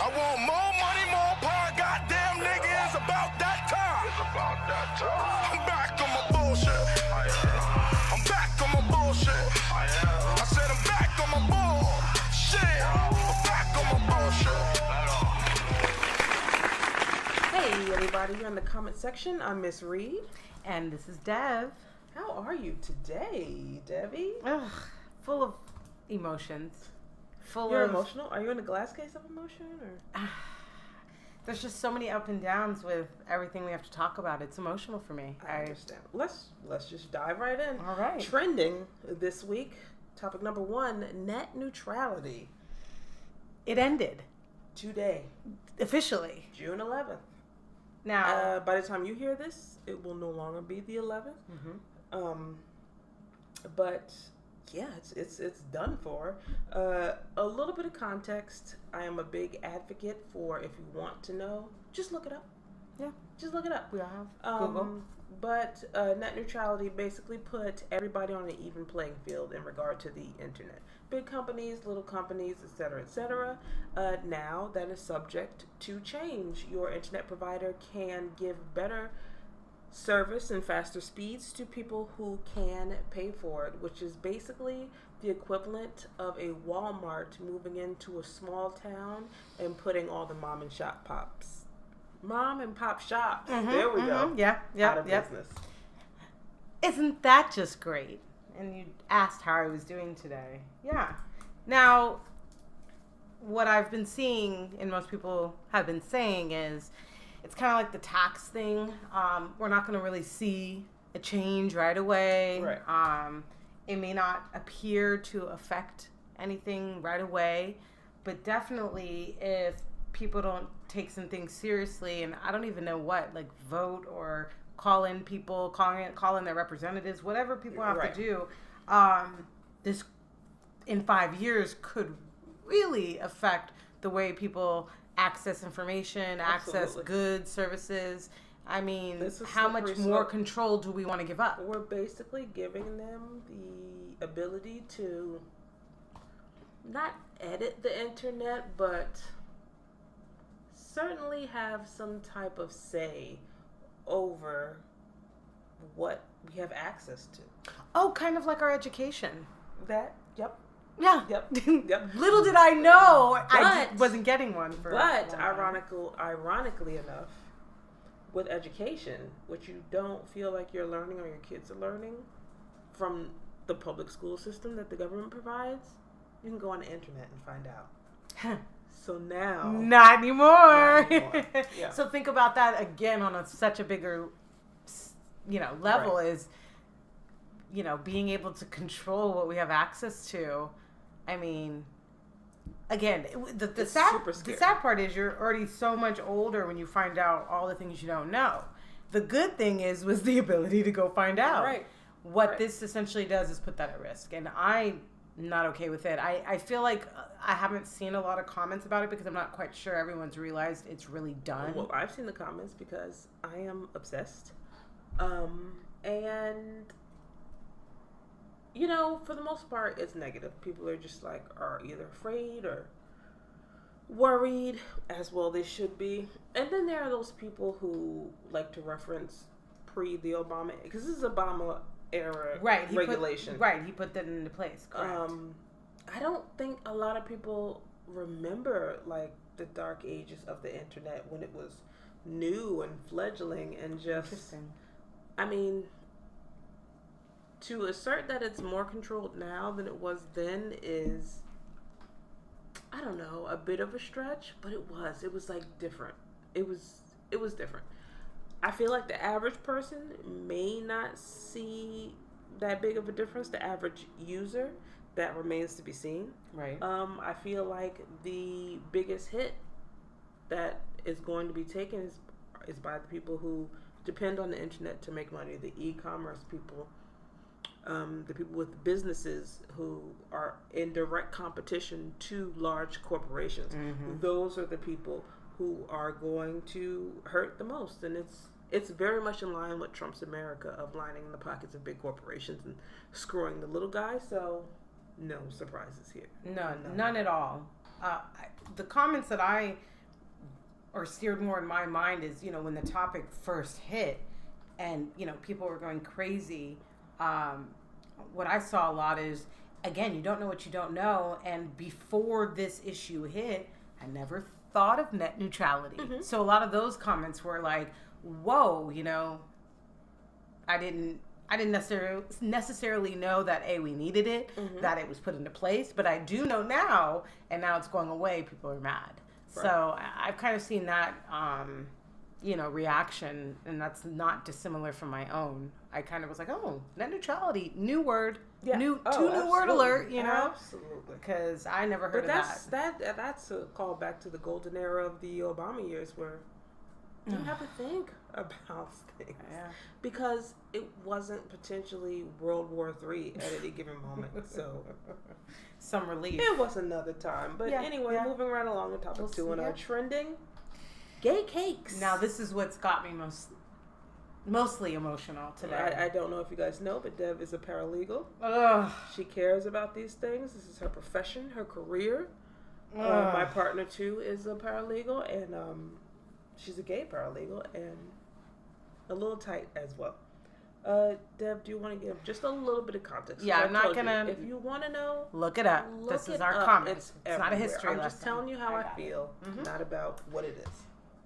I want more money, more power. Goddamn nigga, it's about that time. It's about that time. I'm back on my bullshit. I'm back on my bullshit. I said I'm back on my bullshit. I'm back on my bullshit. Hey everybody, you're in the comment section. I'm Miss Reed. And this is Dev. How are you today, Debbie? Ugh, full of emotions. You're emotional? Are you in a glass case of emotion? Or There's just so many up and downs with everything we have to talk about. It's emotional for me. I understand. Let's just dive right in. All right. Trending this week, topic number 1, net neutrality. It ended. Today. Officially. June 11th. Now, by the time you hear this, it will no longer be the 11th. Mm-hmm. But yeah, it's done for. A little bit of context. I am a big advocate for, if you want to know, just look it up. Yeah. Just look it up. We all have Google. But net neutrality basically put everybody on an even playing field in regard to the internet. Big companies, little companies, etc., etc. Now that is subject to change. Your internet provider can give better service and faster speeds to people who can pay for it, which is basically the equivalent of a Walmart moving into a small town and putting all the mom and pop shops. There we go. Out of business. Isn't that just great? And you asked how I was doing today. Yeah. Now, what I've been seeing and most people have been saying is it's kind of like the tax thing. We're not going to really see a change right away. Right. It may not appear to affect anything right away, but definitely if people don't take some things seriously, and I don't even know what, like vote or call in people, call in their representatives, whatever people have to do, this in 5 years could really affect the way people access information, access goods, services. I mean, how much more control do we want to give up? We're basically giving them the ability to not edit the internet, but certainly have some type of say over what we have access to. Oh, kind of like our education. Yep. Yeah. Yep. Little did I know I wasn't getting one for. But ironically enough, with education, what you don't feel like you're learning or your kids are learning from the public school system that the government provides, you can go on the internet and find out. So now, not anymore. Yeah. So think about that again on such a bigger, level is, being able to control what we have access to. I mean, again, the sad part is you're already so much older when you find out all the things you don't know. The good thing was the ability to go find out. Right. What this essentially does is put that at risk, and I'm not okay with it. I feel like I haven't seen a lot of comments about it because I'm not quite sure everyone's realized it's really done. Well, I've seen the comments because I am obsessed. And for the most part, it's negative. People are just are either afraid or worried, as well they should be. And then there are those people who like to reference the Obama, because this is Obama era regulation. He put that into place. Correct. I don't think a lot of people remember the dark ages of the internet when it was new and fledgling and just. Interesting. I mean, to assert that it's more controlled now than it was then is, I don't know, a bit of a stretch, but it was different. It was different. I feel like the average person may not see that big of a difference. The average user, that remains to be seen. Right. I feel like the biggest hit that is going to be taken is by the people who depend on the internet to make money, the e-commerce people, the people with businesses who are in direct competition to large corporations. Mm-hmm. Those are the people who are going to hurt the most, and it's very much in line with Trump's America of lining the pockets of big corporations and screwing the little guy. So no surprises here. None at all. The comments that I or steered more in my mind is, when the topic first hit and, people were going crazy. What I saw a lot is, again, you don't know what you don't know. And before this issue hit, I never thought of net neutrality. Mm-hmm. So a lot of those comments were like, whoa, I didn't necessarily know that we needed it, that it was put into place, but I do know now, and now it's going away. People are mad. Right. So I've kind of seen that, reaction, and that's not dissimilar from my own. I kind of was like, oh, net neutrality, new word, new word alert, Absolutely. because I never heard But of that. that's a call back to the golden era of the Obama years where you have to think about things. Yeah. Because it wasn't potentially World War III at any given moment. So Some relief. it was another time. But Yeah, anyway, yeah. moving right along to topic 2 see, in our yeah. trending. Gay cakes. Now, this is what's got me mostly emotional today. I don't know if you guys know, but Dev is a paralegal. Ugh. She cares about these things. This is her profession, her career. Ugh. My partner, too, is a paralegal, and she's a gay paralegal, and a little tight as well. Deb, do you want to give just a little bit of context? Yeah, I I'm not told you, gonna- if you want to know, Look it up. look This is it our up. comments. It's not a everywhere. history I'm lesson. just telling you how I got it. feel, not about what it is.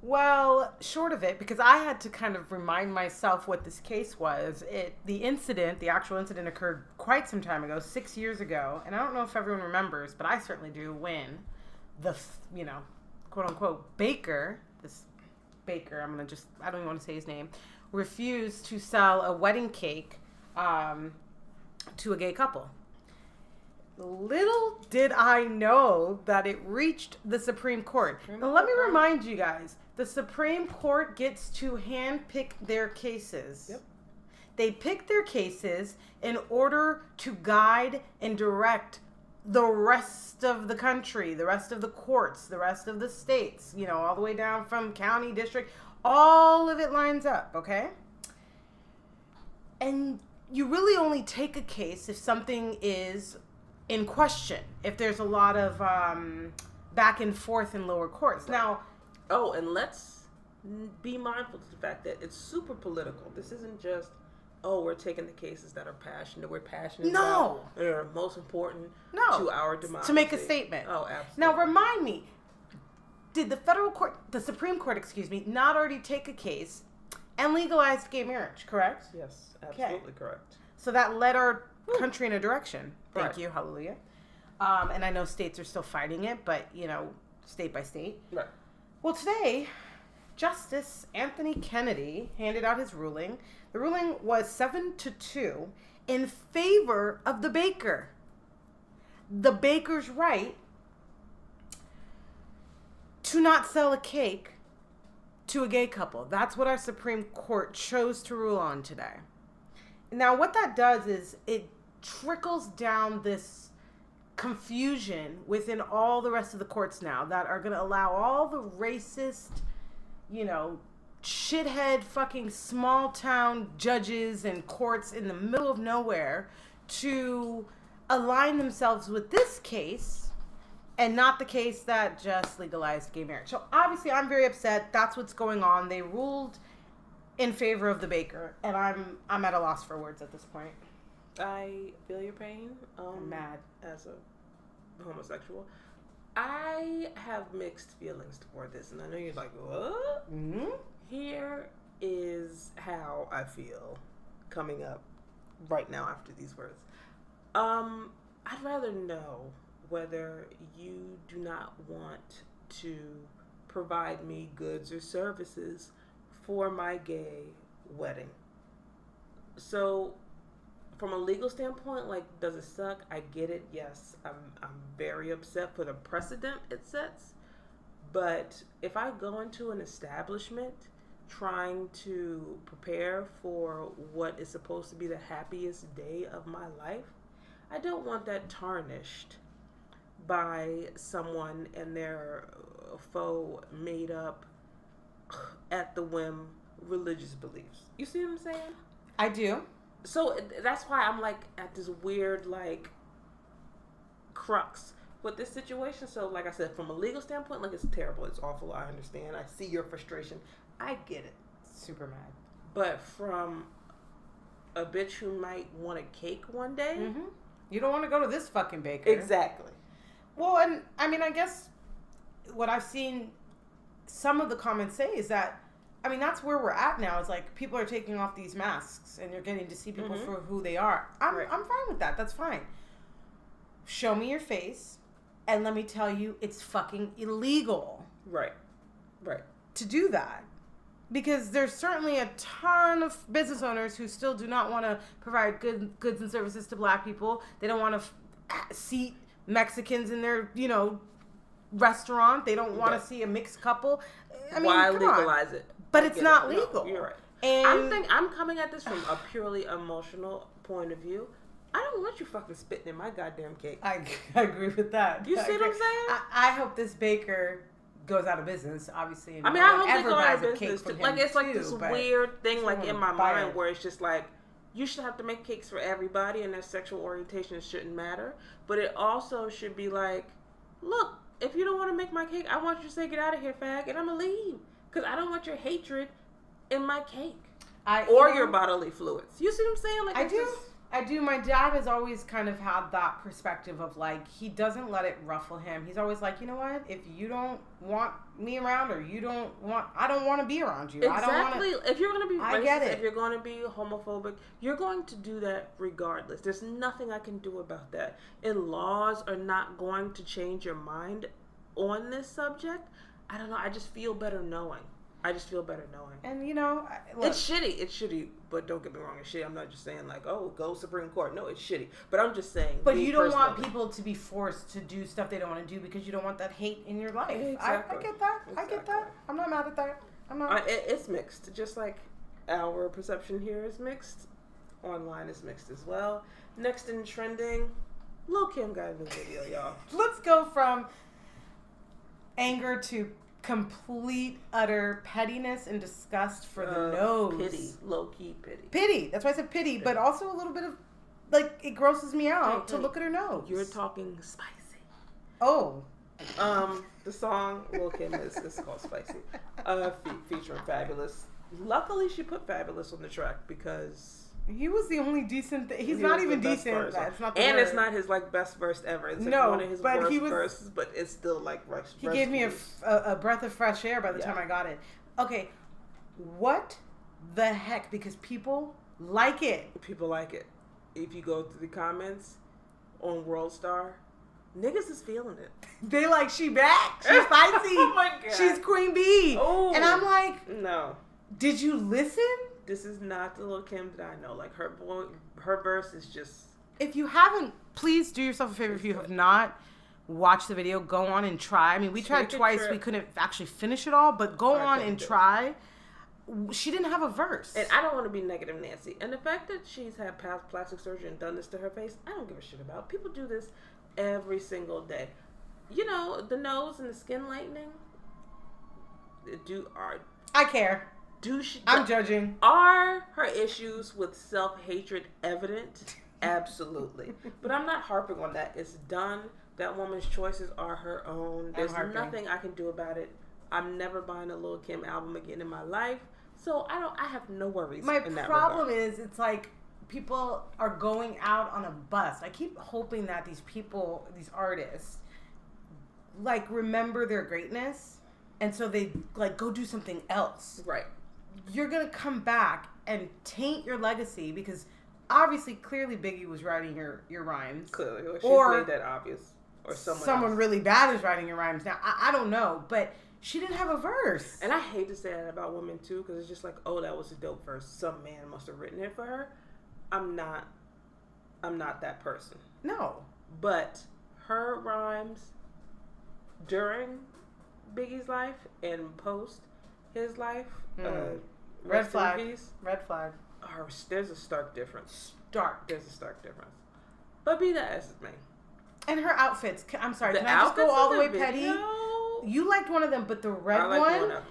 Well, short of it, because I had to kind of remind myself what this case was. The actual incident occurred quite some time ago, 6 years ago. And I don't know if everyone remembers, but I certainly do, when the, quote unquote, Baker, I don't even want to say his name, refused to sell a wedding cake to a gay couple. Little did I know that it reached the Supreme Court. Now, let me remind you guys, the Supreme Court gets to handpick their cases. Yep. They pick their cases in order to guide and direct the rest of the country, the rest of the courts, the rest of the states, all the way down from county, district, all of it lines up, okay? And you really only take a case if something is in question, if there's a lot of back and forth in lower courts. Now, Oh, and let's be mindful of the fact that it's super political. This isn't just, we're taking the cases that are passionate. We're passionate No. about that are most important No. to our democracy. to make a statement. Oh, absolutely. Now, remind me, did the Supreme Court, not already take a case and legalize gay marriage, correct? Yes, absolutely correct. So that led our country in a direction. Thank Right. you, hallelujah. And I know states are still fighting it, but, state by state. Right. Well, today, Justice Anthony Kennedy handed out his ruling. The ruling was 7-2 in favor of the baker. The baker's right to not sell a cake to a gay couple. That's what our Supreme Court chose to rule on today. Now, what that does is it trickles down this confusion within all the rest of the courts now that are going to allow all the racist, shithead fucking small town judges and courts in the middle of nowhere to align themselves with this case and not the case that just legalized gay marriage. So obviously I'm very upset. That's what's going on. They ruled in favor of the baker, and I'm at a loss for words at this point. I feel your pain. I'm mad. As a homosexual, I have mixed feelings toward this, and I know you're like, what? Mm-hmm. Here is how I feel coming up right now after these words. I'd rather know whether you do not want to provide me goods or services for my gay wedding. So, from a legal standpoint, does it suck? I get it. Yes, I'm very upset for the precedent it sets. But if I go into an establishment trying to prepare for what is supposed to be the happiest day of my life, I don't want that tarnished by someone and their faux made up at the whim religious beliefs. You see what I'm saying? I do. So that's why I'm at this weird crux with this situation. So, like I said, from a legal standpoint, like, it's terrible. It's awful. I understand. I see your frustration. I get it. Super mad. But from a bitch who might want a cake one day. Mm-hmm. You don't want to go to this fucking baker. Exactly. Well, and I mean, I guess what I've seen some of the comments say is that, I mean, that's where we're at now. Is like people are taking off these masks and you're getting to see people for who they are. I'm fine with that. That's fine. Show me your face, and let me tell you, it's fucking illegal. Right. To do that. Because there's certainly a ton of business owners who still do not want to provide goods and services to black people. They don't want to seat Mexicans in their, restaurant. They don't want to see a mixed couple. I mean, why come legalize on. it? But it's not legal. No, you're right. And I'm coming at this from a purely emotional point of view. I don't want you fucking spitting in my goddamn cake. I agree with that. You see what I'm saying? I hope this baker goes out of business, obviously. I mean, I hope they go out of buys a cake business. from Like, him it's like too, this but weird thing, like, in my buy mind it. where it's just like, you should have to make cakes for everybody and their sexual orientation shouldn't matter. But it also should be like, look, if you don't want to make my cake, I want you to say, get out of here, fag, and I'm going to leave. Because I don't want your hatred in my cake. Or your bodily fluids. You see what I'm saying? Like, I do. My dad has always kind of had that perspective of like, he doesn't let it ruffle him. He's always like, you know what? If you don't want me around or I don't want to be around you. Exactly. If you're going to be I get racist, it. if you're going to be homophobic, you're going to do that regardless. There's nothing I can do about that. And laws are not going to change your mind on this subject. I don't know. I just feel better knowing. And look, it's shitty, but don't get me wrong, it's shitty. I'm not just saying like, oh, go Supreme Court. No, it's shitty. But I'm just saying. But you don't want people to be forced to do stuff they don't want to do because you don't want that hate in your life. Exactly. I get that. Exactly. I get that. I'm not mad at that. I'm not. It's mixed. Just like our perception here is mixed. Online is mixed as well. Next in trending, Lil' Kim got a new video, y'all. Let's go from anger to complete, utter pettiness and disgust for the nose. Pity. Low-key pity. Pity. That's why I said pity, but also a little bit of, like, it grosses me out to look at her nose. You're talking spicy. Oh. The song Lil' Kim is called Spicy. Featuring Fabulous. Luckily, she put Fabulous on the track because... He was the only decent. He's not even decent. That's not the and word. It's not his like best verse ever. It's like no, one of his but worst verses, but it's still like. He gave me a breath of fresh air by the time I got it. Okay, what the heck? Because people like it. People like it. If you go through the comments on World Star, niggas is feeling it. They like she back. She's spicy. Oh my God. She's Queen Bee. Oh. And I'm like, no. Did you listen? This is not the Lil' Kim that I know. Like her verse is just. If you haven't, please do yourself a favor. If you have not watched the video, go on and try. I mean, we tried twice. We couldn't actually finish it all, but go on and try. She didn't have a verse. And I don't want to be negative Nancy. And the fact that she's had past plastic surgery and done this to her face, I don't give a shit about. People do this every single day. You know, the nose and the skin lightening. I care. I'm judging. Are her issues with self-hatred evident? Absolutely. But I'm not harping on that. It's done. That woman's choices are her own. There's nothing I can do about it. I'm never buying a Lil' Kim album again in my life. So I have no worries. My problem is it's like people are going out on a bus. I keep hoping that these artists, like, remember their greatness. And so they, like, go do something else. Right. You're going to come back and taint your legacy because obviously, clearly Biggie was writing your rhymes. Clearly. Or made that obvious. Or someone really bad is writing your rhymes. Now, I don't know, but she didn't have a verse. And I hate to say that about women, too, because it's just like, oh, that was a dope verse. Some man must have written it for her. I'm not that person. No. But her rhymes during Biggie's life and post his life, Red flag. Red flag. There's a stark difference. There's a stark difference. But be that as it may. And her outfits. I'm sorry. Can I just go all the way petty? No. You liked one of them, but the red one. One of them.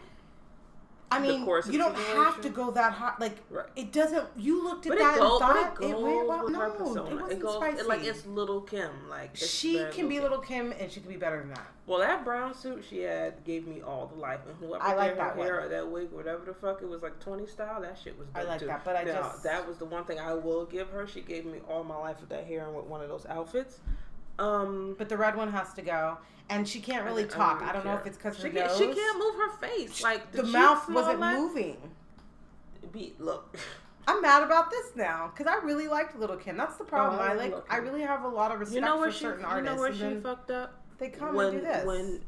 I mean, course of you the don't situation. have to go that hot. Like, Right. it doesn't. You looked at But that it goes, and but thought it it goes went well. with her No, persona. it wasn't goes spicy. like it's Little Kim. Like it's She very can be Little Kim, and she can be better than that. Well, that brown suit she had gave me all the life, and whoever I like did that her hair one. or that wig, whatever the fuck it was, like 20 style. That shit was dope I like too. that, but I now, just- that was the one thing I will give her. She gave me all my life with that hair and with one of those outfits. But the red one has to go, and she can't really talk. I don't know if it's because her nose. She can't move her face. Like The cheeks mouth and all wasn't that. moving. Look. I'm mad about this now because I really liked Little Kim. That's the problem. I I love like. Lil' I Kim. really have a lot of respect You know where for she? certain You artists. know where and she then fucked up? they come and do this.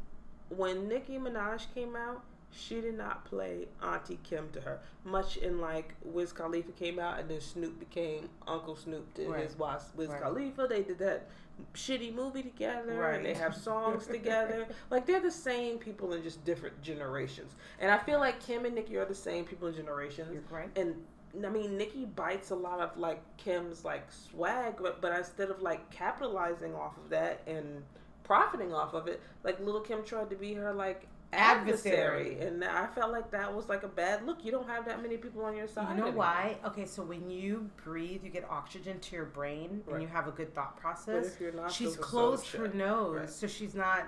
When Nicki Minaj came out, she did not play Auntie Kim to her. Much in like Wiz Khalifa came out and then Snoop became Uncle Snoop to Right. his wife Wiz Right. Khalifa. They did that shitty movie together Right. and they have songs together. Like they're the same people in just different generations. And I feel like Kim and Nicki are the same people in generations. You're right. And I mean, Nicki bites a lot of like Kim's like swag, but instead of like capitalizing off of that and profiting off of it, like Little Kim tried to be her like adversary, and I felt like that was like a bad look. You don't have that many people on your side. You know anymore. why? Okay, so when you breathe, you get oxygen to your brain, Right. and you have a good thought But process. if you're not, She's so closed shut. her nose, Right. so she's not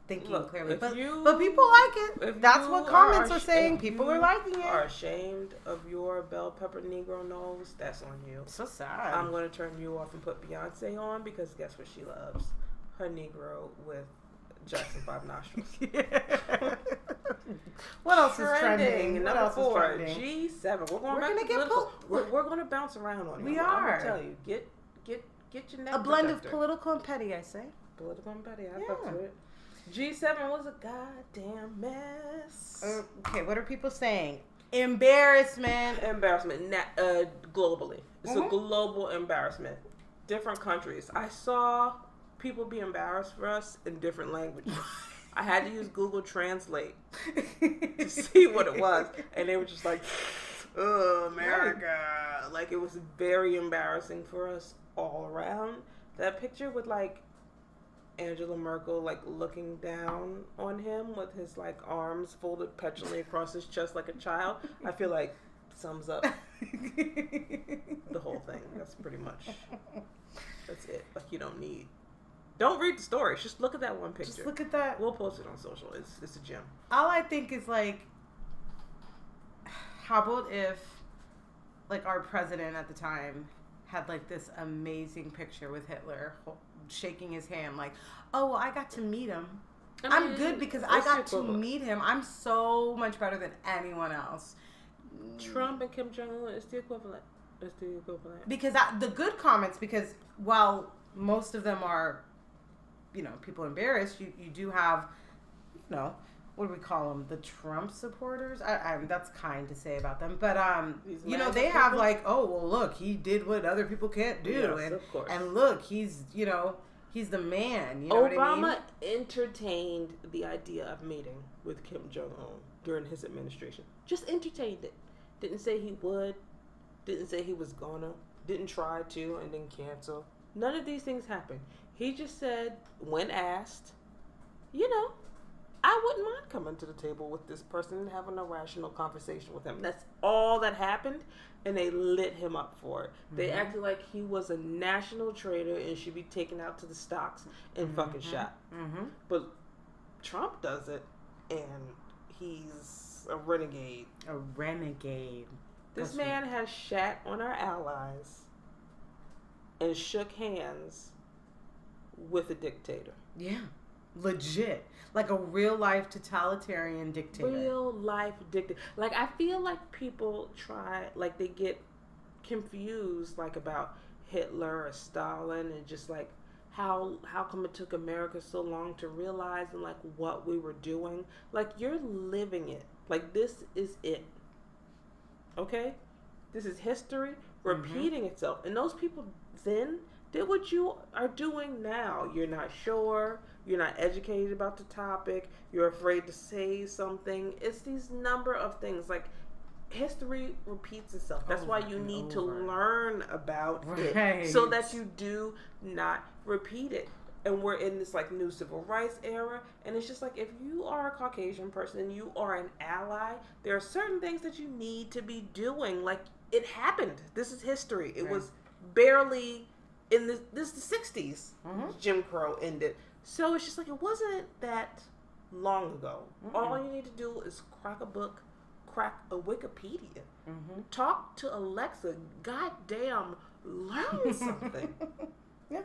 thinking Look, clearly. if But you- people like it. If That's you what comments are ash- saying. if People you are liking it. Are ashamed of your bell pepper Negro nose? That's on you. So sad. I'm going to turn you off and put Beyonce on because guess what she loves? Her Negro with Jackson 5 nostrils. What else is trending? What Number else is 4, trending? G7. We're going We're back gonna to get political. We're going to bounce around on you. We I'm are. going to tell you. Get your neck A blend of protector. political and petty, I say. Political and petty. I Yeah. fucks with it. G7 was a goddamn mess. Okay, what are people saying? Embarrassment. Embarrassment globally. It's a Mhm. global embarrassment. Different countries. I saw people be embarrassed for us in different languages. I had to use Google Translate to see what it was, and they were just like, "Oh, America!" Like it was very embarrassing for us all around. That picture with like Angela Merkel like looking down on him with his like arms folded petulantly across his chest like a child. I feel like sums up the whole thing. That's pretty much that's it. Like you don't read the story. Just look at that one picture. Just look at that. We'll post it on social. It's a gem. All I think is like, how about if, like, our president at the time had like this amazing picture with Hitler shaking his hand, like, oh, well, I got to meet him. I'm good because I got to meet him. I'm so much better than anyone else. Trump and Kim Jong Un is the equivalent. It's the equivalent. Because the good comments, because while most of them are, people embarrassed, you do have, what do we call them? The Trump supporters? That's kind to say about them. But, they have like, oh, well, look, he did what other people can't do. Yes, of course. And look, he's the man. You know what I mean? Obama entertained the idea of meeting with Kim Jong-un during his administration. Just entertained it. Didn't say he would. Didn't say he was gonna. Didn't try to and then cancel. None of these things happened. He just said, when asked, I wouldn't mind coming to the table with this person and having a rational conversation with him. That's all that happened, and they lit him up for it. They acted like he was a national traitor and should be taken out to the stocks and fucking shot. Mm-hmm. But Trump does it, and he's a renegade. A renegade. This man has shat on our allies and shook hands with a dictator. Yeah. Legit. Like a real life totalitarian dictator. Real life dictator. Like, I feel like people they get confused, like, about Hitler or Stalin and just, like, how come it took America so long to realize and, like, what we were doing. Like, you're living it. Like, this is it. Okay? This is history repeating itself. And those people then did what you are doing now. You're not sure. You're not educated about the topic. You're afraid to say something. It's these number of things. Like, history repeats itself. That's why you need to learn about it so that you do not repeat it. and we're in this like new civil rights era, and it's just like if you are a Caucasian person and you are an ally, there are certain things that you need to be doing. Like it happened. This is history. It was barely in this is the 60s. Jim Crow ended. So it's just like it wasn't that long ago. All you need to do is crack a book, crack a Wikipedia, talk to Alexa. Goddamn, learn something. Yeah.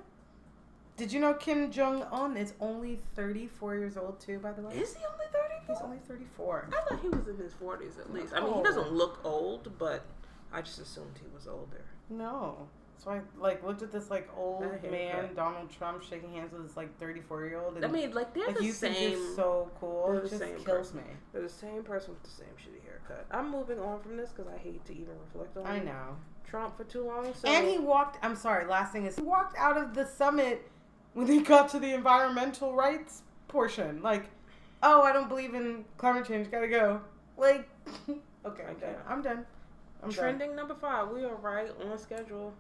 Did you know Kim Jong-un is only 34 years old too, by the way? Is he only 34? He's only 34. I thought he was in his 40s at least. I mean, he doesn't look old, but I just assumed he was older. No. So I looked at this old I man, that. Donald Trump, shaking hands with this 34-year-old. And I mean, they're the you same. think you're so cool. They're It the just same kills person. me. They're the same person with the same shitty haircut. I'm moving on from this because I hate to even reflect on I know. Trump for too long. So. And he walked. I'm sorry. Last thing is he walked out of the summit when they got to the environmental rights portion. Oh, I don't believe in climate change. Gotta go. Okay, I'm done. I'm Trending number 5. We are right on schedule.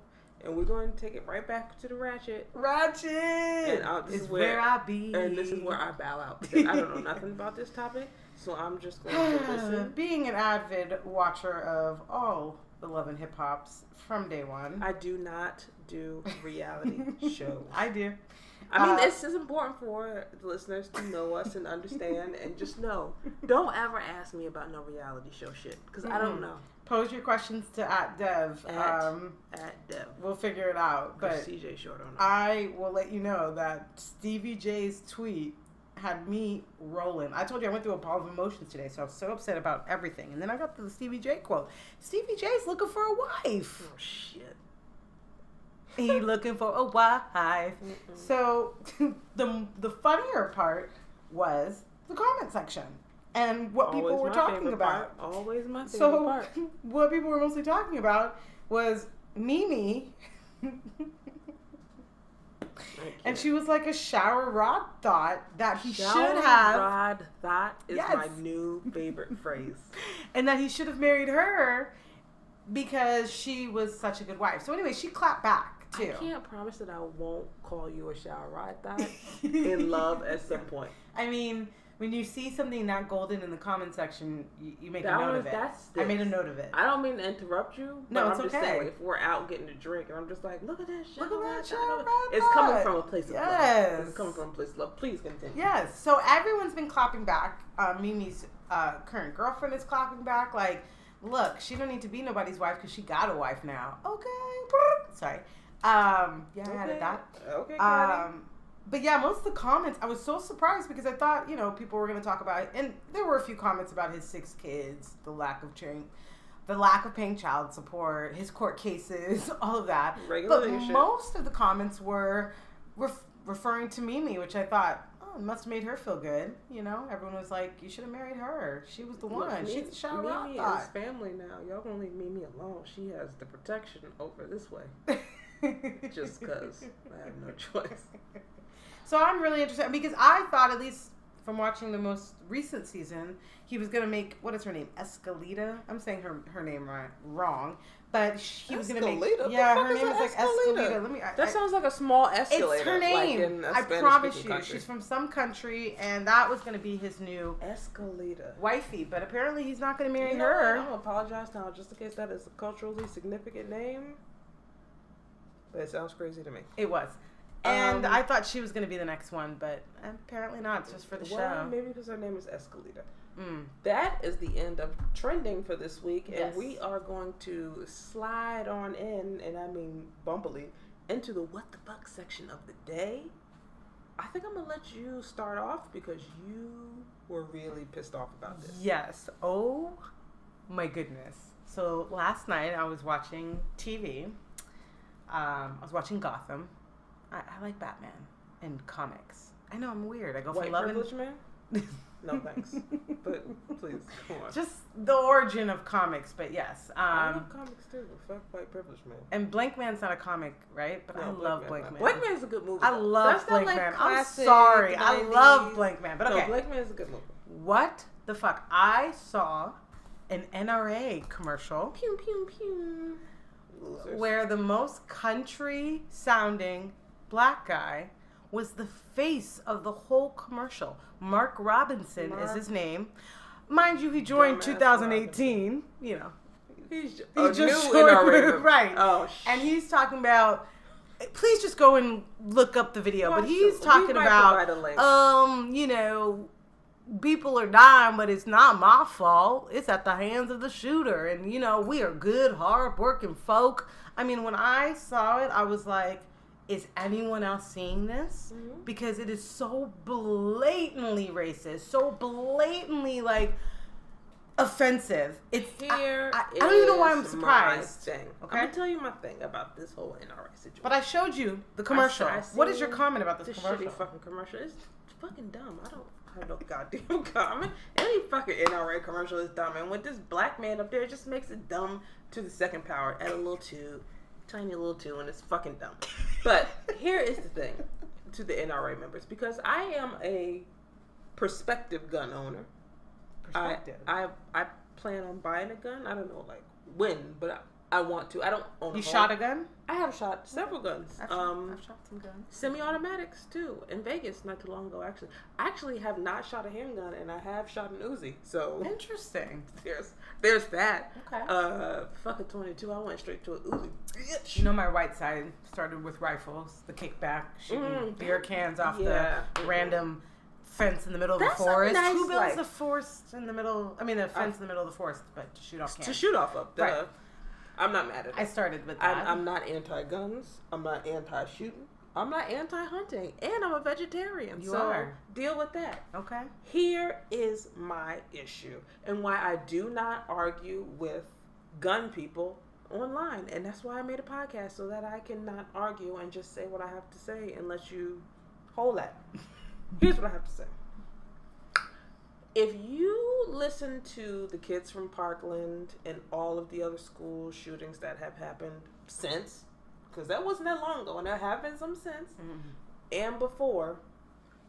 And we're going to take it right back to the ratchet. Ratchet And is where I be. And this is where I bow out because I don't know nothing about this topic. So I'm just going to listen. Being an avid watcher of all the Love and Hip Hops from day one. I do not do reality shows. I do. I mean, this is important for the listeners to know us and understand and just know. Don't ever ask me about no reality show shit because I don't know. Pose your questions to @Dev. At Dev. We'll figure it out. But CJ short on it. I will let you know that Stevie J's tweet had me rolling. I told you I went through a pile of emotions today, so I was so upset about everything. And then I got the Stevie J quote. Stevie J's looking for a wife. Oh, shit. He looking for a wife. So the funnier part was the comment section and what Always people were my talking favorite about. part. Always my favorite So part. what people were mostly talking about was Mimi. And she was like a shower rod thought that he should have. Rod thought is Yes. my new favorite phrase. And that he should have married her because she was such a good wife. So anyway, she clapped back too. I can't promise that I won't call you a shower rod thought in love at some point. I mean, when you see something not golden in the comment section, you make That a note one of it. that's I made a note of it. I don't mean to interrupt you, but No, I'm it's just okay. saying, if we're out getting a drink and I'm just like, look at that shower Look at that rod shower thought. rod It's coming thought. from a place of Yes. love. It's coming from a place of love. Please continue. Yes. So everyone's been clapping back. Mimi's current girlfriend is clapping back. Look, she don't need to be nobody's wife because she got a wife now. Okay. Sorry. I added that. Okay, Patty. But yeah, most of the comments, I was so surprised because I thought, people were going to talk about it. And there were a few comments about his 6 kids, the lack of paying child support, his court cases, all of that. Regular but shit. most of the comments were referring to Mimi, which I thought, it must have made her feel good. Everyone was like, you should have married her. She was the one. Look, She's the shower rock Mimi thought. is family now. Y'all gonna leave Mimi alone. She has the protection over this way. Just because I have no choice. So I'm really interested because I thought, at least from watching the most recent season, he was going to make, what is her name? Escalita? I'm saying her name wrong. But he was going to make, Escalita? yeah, The her fuck name is is an Escalita. That sounds like a small escalator. It's her name. Like in a I Spanish-speaking promise you. country. She's from some country, and that was going to be his new Escalita. wifey. But apparently he's not going to marry You know what? her. I'm gonna apologize now, just in case that is a culturally significant name. But it sounds crazy to me. It was. And I thought she was going to be the next one, but apparently not. It's just for the show. Maybe because her name is Escalita. Mm. That is the end of trending for this week, and Yes. we are going to slide on in, and I mean bumpily, into the what the fuck section of the day. I think I'm gonna let you start off because you were really pissed off about this. Yes. Oh my goodness. So last night I was watching TV. I was watching Gotham. I like Batman and comics. I know I'm weird. I go White from loving privilege man? No thanks. But please, come on. just the origin of comics, but yes. I love comics too. Fuck white privilege man. And Blank Man's not a comic, right? But No, I love Blank Man. Blank Man's a good movie. I though. love That's that, Blank like, Man. I'm classic sorry. I 90s. love Blank Man. But okay. No, Blank Man's a good movie. What the fuck? I saw an NRA commercial Pew pew pew. Losers. where the most country sounding black guy was the face of the whole commercial. Mark Robinson is his name. Mind you, he joined Dumbass 2018. You know, He's he just new showed- NRA. right. Oh, And he's talking about. Please just go and look up the video. But Watch he's it. We talking might about, provide a link. you know, people are dying, but it's not my fault. It's at the hands of the shooter, and you know, we are good, hard-working folk. I mean, when I saw it, I was like, is anyone else seeing this? Mm-hmm. Because it is so blatantly racist, so blatantly like offensive. It's Here I don't even know why I'm is surprised. my thing. Okay? I'm gonna tell you my thing about this whole NRA situation. But I showed you the commercial. I What is your seen comment about this this commercial? shitty fucking commercial? It's fucking dumb. I don't have no goddamn comment. Any fucking NRA commercial is dumb, and with this black man up there, it just makes it dumb to the second power. Add a little two, tiny little two, and it's fucking dumb. But here is the thing to the NRA members, because I am a prospective gun owner. Perspective. I plan on buying a gun. I don't know like when, but I want to. I don't own. You a shot a home. gun? I have shot several guns. I've shot some guns. Semi-automatics too in Vegas not too long ago. Actually, I actually have not shot a handgun, and I have shot an Uzi. So Interesting. there's that. Okay. Fuck a 22. I went straight to an Uzi. Bitch. You know, my right side started with rifles, the kickback, shooting beer cans off Yeah. the random fence in the middle of That's the a forest. nice Who builds life. a forest in the middle? I mean, a fence in the middle of the forest, but to shoot off cans. To shoot off of. Right. I'm not mad at it. I started with that. I'm not anti-guns. I'm not anti-shooting. I'm not anti-hunting. And I'm a vegetarian. You so are. deal with that. Okay. Here is my issue and why I do not argue with gun people online. And that's why I made a podcast, so that I can not argue and just say what I have to say and let you hold that. Here's what I have to say. If you listen to the kids from Parkland and all of the other school shootings that have happened since, because that wasn't that long ago, and there have been some since, and before,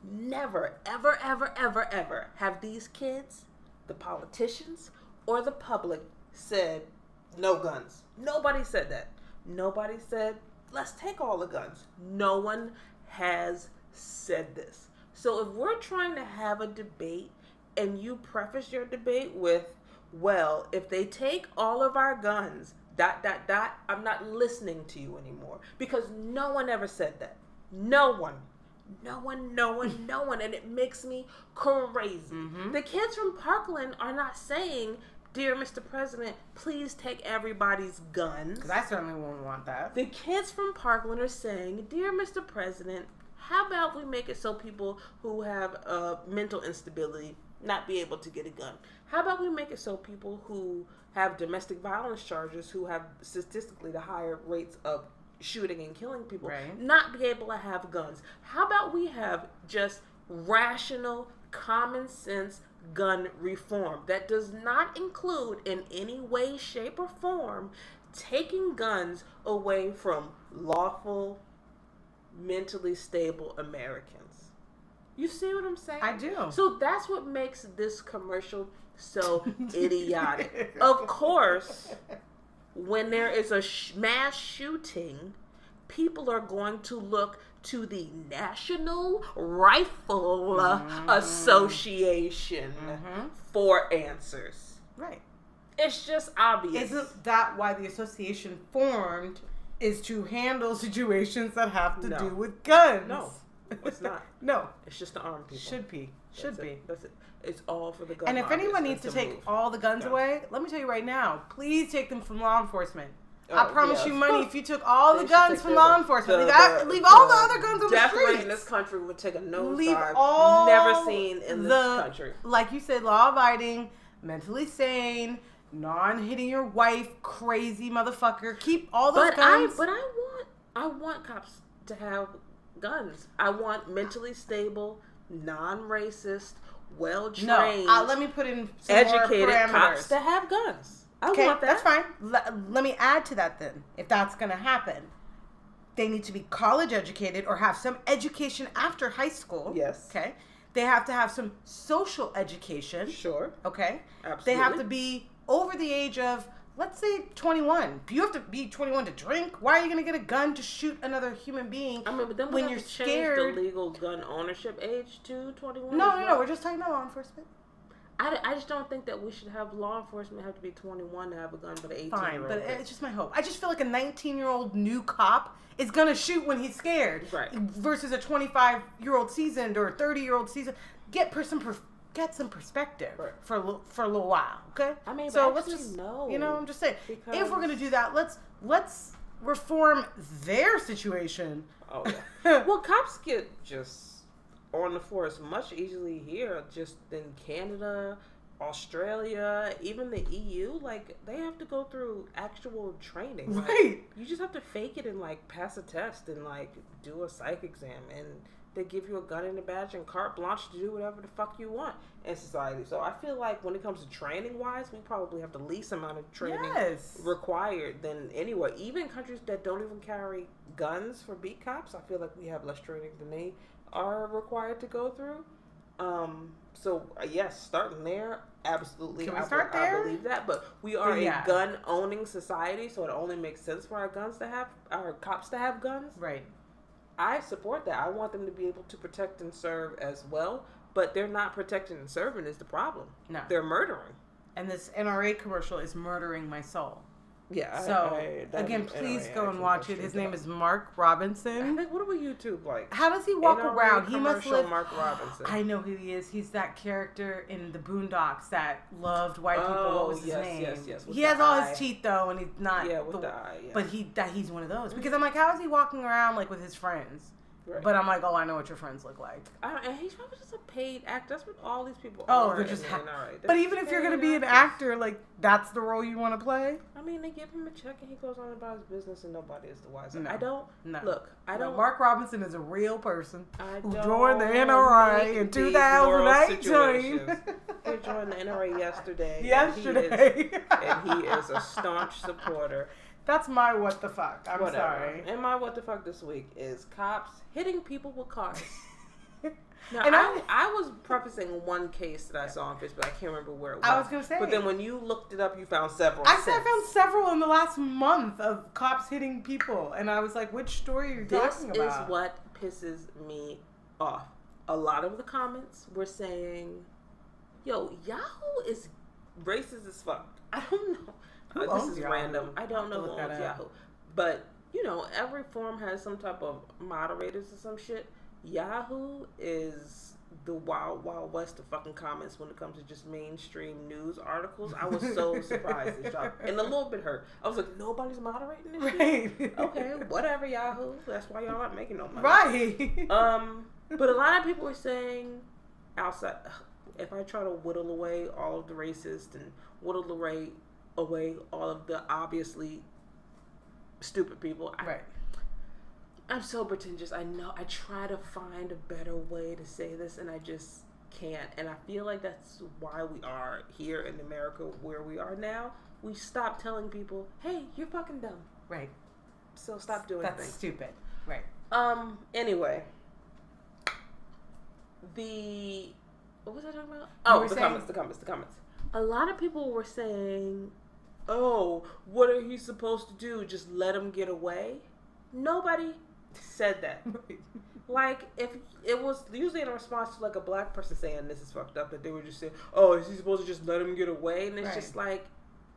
never, ever, ever, ever, ever have these kids, the politicians, or the public said, no guns. Nobody said that. Nobody said, let's take all the guns. No one has said this. So if we're trying to have a debate, and you preface your debate with, well, if they take all of our guns, ... I'm not listening to you anymore. Because no one ever said that. No one. And it makes me crazy. Mm-hmm. The kids from Parkland are not saying, dear Mr. President, please take everybody's guns. Because I certainly wouldn't want that. The kids from Parkland are saying, dear Mr. President, how about we make it so people who have mental instability not be able to get a gun? How about we make it so people who have domestic violence charges, who have statistically the higher rates of shooting and killing people, Right. not be able to have guns? How about we have just rational, common sense gun reform that does not include in any way, shape, or form taking guns away from lawful, mentally stable Americans? You see what I'm saying? I do. So that's what makes this commercial so idiotic. Of course, when there is a mass shooting, people are going to look to the National Rifle Association for answers. Right. It's just obvious. Isn't that why the association formed, is to handle situations that have to No. do with guns? No, it's not. No. It's just to arm people. Should be. Should That's be. it. That's it. It's all for the gun. And if anyone lobbyists needs to and take move. all the guns Guns. away, let me tell you right now, please take them from law enforcement. I Oh, promise yeah. you money if you took all They the should guns take from the- law enforcement. the- Leave all the other guns on the death rate streets. in this country would take a Leave nosedive. all Never seen in this country. Like you said, law-abiding, mentally sane, non-hitting your wife, crazy motherfucker. Keep all those guns. I want cops to have guns. I want mentally stable, non-racist, well-trained, let me put in some educated more parameters. cops to have guns. I Okay, want that. that's fine. Let me add to that then. If that's going to happen, they need to be college educated or have some education after high school. Yes. Okay. They have to have some social education. Sure. Okay. Absolutely. They have to be over the age of let's say 21. You have to be 21 to drink. Why are you going to get a gun to shoot another human being? I mean, but then when we you're have to change scared? the legal gun ownership age to 21. No. We're just talking about law enforcement. I just don't think that we should have law enforcement have to be 21 to have a gun, but an 18-year-old. Fine, but it's just my hope. I just feel like a 19-year-old new cop is going to shoot when he's scared. Right. Versus a 25-year-old seasoned or a 30-year-old seasoned. Get some perspective Right. for a little while, okay? I mean, so but let's actually, just no, you know, I'm just saying, because- if we're gonna do that, let's reform their situation. Oh yeah. Well, cops get just on the force much easily here, just in Canada, Australia, even the EU. Like, they have to go through actual training. Like, Right. you just have to fake it and like pass a test and like do a psych exam, and they give you a gun and a badge and carte blanche to do whatever the fuck you want in society. So I feel like when it comes to training wise, we probably have the least amount of training Yes. required than anywhere. Even countries that don't even carry guns for beat cops, I feel like we have less training than they are required to go through. Yes, starting there, absolutely. Can we start there? I believe that, but we are Yeah. a gun-owning society, so it only makes sense for our cops to have guns. Right. I support that. I want them to be able to protect and serve as well, but they're not protecting and serving is the problem. No. They're murdering. And this NRA commercial is murdering my soul. Yeah. So, again, please go and watch it. His name is Mark Robinson. What about YouTube like? How does he walk NRA around? He must commercial live. Mark Robinson. I know who he is. He's that character in the Boondocks that loved white people. What was his name? Yes. With He the has all eye. his teeth though, and he's not. Yeah, with the eye. Yeah. But he's one of those because I'm like, how is he walking around like with his friends? Right. But I'm like, oh, I know what your friends look like. And he's probably just a paid actor. That's what all these people Oh, are. they're just. in the NRA. But They're even if you're paid gonna be an actors. actor, like that's the role you want to play. I mean, they give him a check and he goes on about his business, and nobody is the wiser. No. I don't. No. Look, I No, don't. Mark Robinson is a real person I who don't joined the NRA make in these moral 2018. situations. He joined the NRA yesterday. Yesterday. And he is a staunch supporter. That's my what the fuck. I'm Whatever. sorry. And my what the fuck this week is cops hitting people with cars. Now, And I was prefacing one case that I saw on Facebook. I can't remember where it was. I was gonna say. But then when you looked it up, you found several. I said I since. found several in the last month of cops hitting people, and I was like, which story are you This talking is about? what pisses me off. A lot of the comments were saying, yo, Yahoo is racist as fuck. I don't know. Who This owns is Yahoo? random. I don't know I'll who look that owns up. Yahoo. But, you know, every forum has some type of moderators or some shit. Yahoo is the wild, wild west of fucking comments when it comes to just mainstream news articles. I was so surprised and shocked. And a little bit hurt. I was like, nobody's moderating this shit? Right. Okay, whatever, Yahoo. That's why y'all not making no money. Right. But a lot of people were saying outside, if I try to whittle away all of the racist and whittle away all of the obviously stupid people, Right. I'm so pretentious. I know. I try to find a better way to say this, and I just can't. And I feel like that's why we are here in America where we are now. We stop telling people, "Hey, you're fucking dumb." Right. So stop doing That's things. stupid. Right. Anyway. What was I talking about? You Oh, were the saying- comments. A lot of people were saying, "Oh, what are he supposed to do? Just let him get away?" Nobody said that. Like, if it was usually in response to like a black person saying this is fucked up, that they were just saying, "Oh, is he supposed to just let him get away?" And it's Right. just like,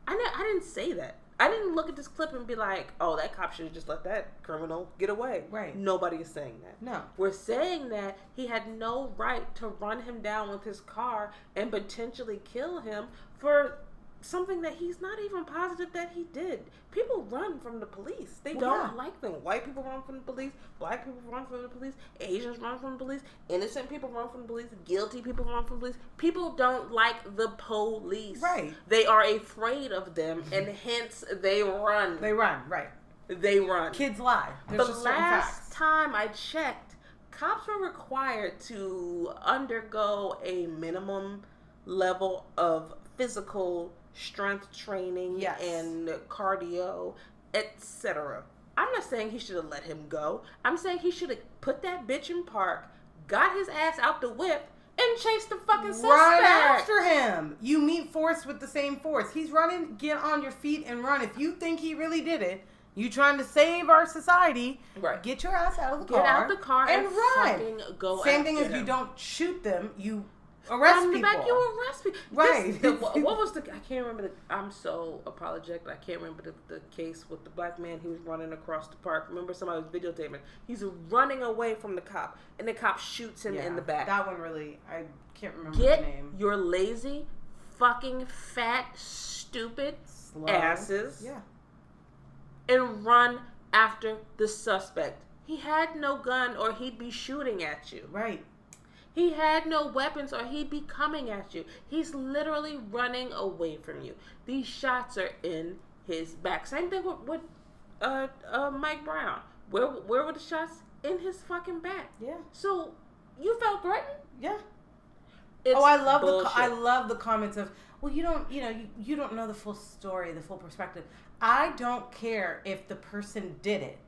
I didn't say that. I didn't look at this clip and be like, "Oh, that cop should have just let that criminal get away." Right. Nobody is saying that. No. We're saying that he had no right to run him down with his car and potentially kill him for something that he's not even positive that he did. People run from the police. They Well, don't yeah. like them. White people run from the police. Black people run from the police. Asians run from the police. Innocent people run from the police. Guilty people run from the police. People don't like the police. Right. They are afraid of them, and hence they run. They run. Right. They run. Kids lie. There's The just certain last facts. time I checked, cops were required to undergo a minimum level of physical strength training Yes. and cardio, etc. I'm not saying he should have let him go. I'm saying he should have put that bitch in park, got his ass out the whip, and chase the fucking suspect. Run after him. You meet force with the same force. He's running. Get on your feet and run. If you think he really did it, you trying to save our society. Right. Get your ass out of the car. Get out the car and run. fucking go Same thing after as him. you don't shoot them. You arrest From the people. back, you arrest people. Right. What was the? I can't remember. I'm so apologetic. I can't remember the case with the black man. He was running across the park. Remember, somebody was videotaping. He's running away from the cop, and the cop shoots him in the back. That one really, I can't remember Get the name. your lazy, fucking fat, stupid Slow. asses, Yeah. and run after the suspect. He had no gun, or he'd be shooting at you. Right. He had no weapons or he'd be coming at you. He's literally running away from you. These shots are in his back. Same thing with Mike Brown. Where were the shots? In his fucking back. Yeah. So you felt threatened? Yeah. It's I love bullshit. I love the comments of, well, you don't know the full story, the full perspective. I don't care if the person did it.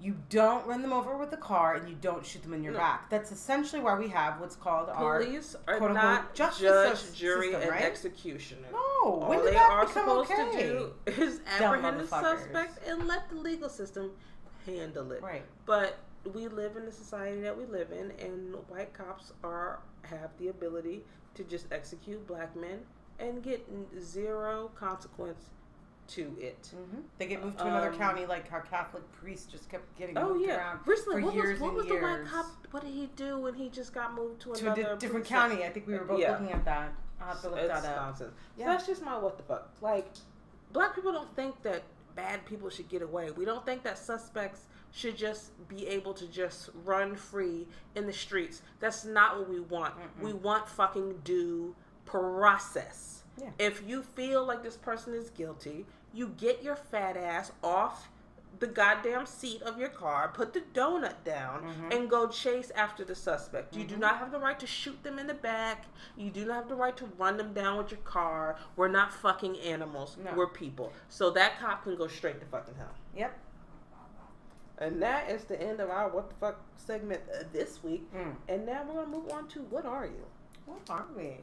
You don't run them over with the car, and you don't shoot them in your back. That's essentially why we have what's called Police are quote-unquote not justice judge, jury, system, and right? executioner. No, when All did they that are become supposed okay? to do is Dumb apprehend the motherfuckers. suspect and let the legal system handle it. Right. But we live in the society that we live in, and white cops have the ability to just execute black men and get zero consequence to it. Mm-hmm. They get moved to another county, like our Catholic priest just kept getting Oh moved yeah, around recently, for years what and was years. the white cop? What did he do when he just got moved to To another a different precinct? county. I think we were both Yeah. looking at that. I'll have to look It's that up. nonsense. Yeah. So that's just my what the fuck. Like, black people don't think that bad people should get away. We don't think that suspects should just be able to just run free in the streets. That's not what we want. We want fucking due process. Yeah. If you feel like this person is guilty, you get your fat ass off the goddamn seat of your car, put the donut down, and go chase after the suspect. You do not have the right to shoot them in the back. You do not have the right to run them down with your car. We're not fucking animals. No. We're people. So that cop can go straight to fucking hell. Yep. And that is the end of our What the Fuck segment this week. And now we're going to move on to What Are You? What are we?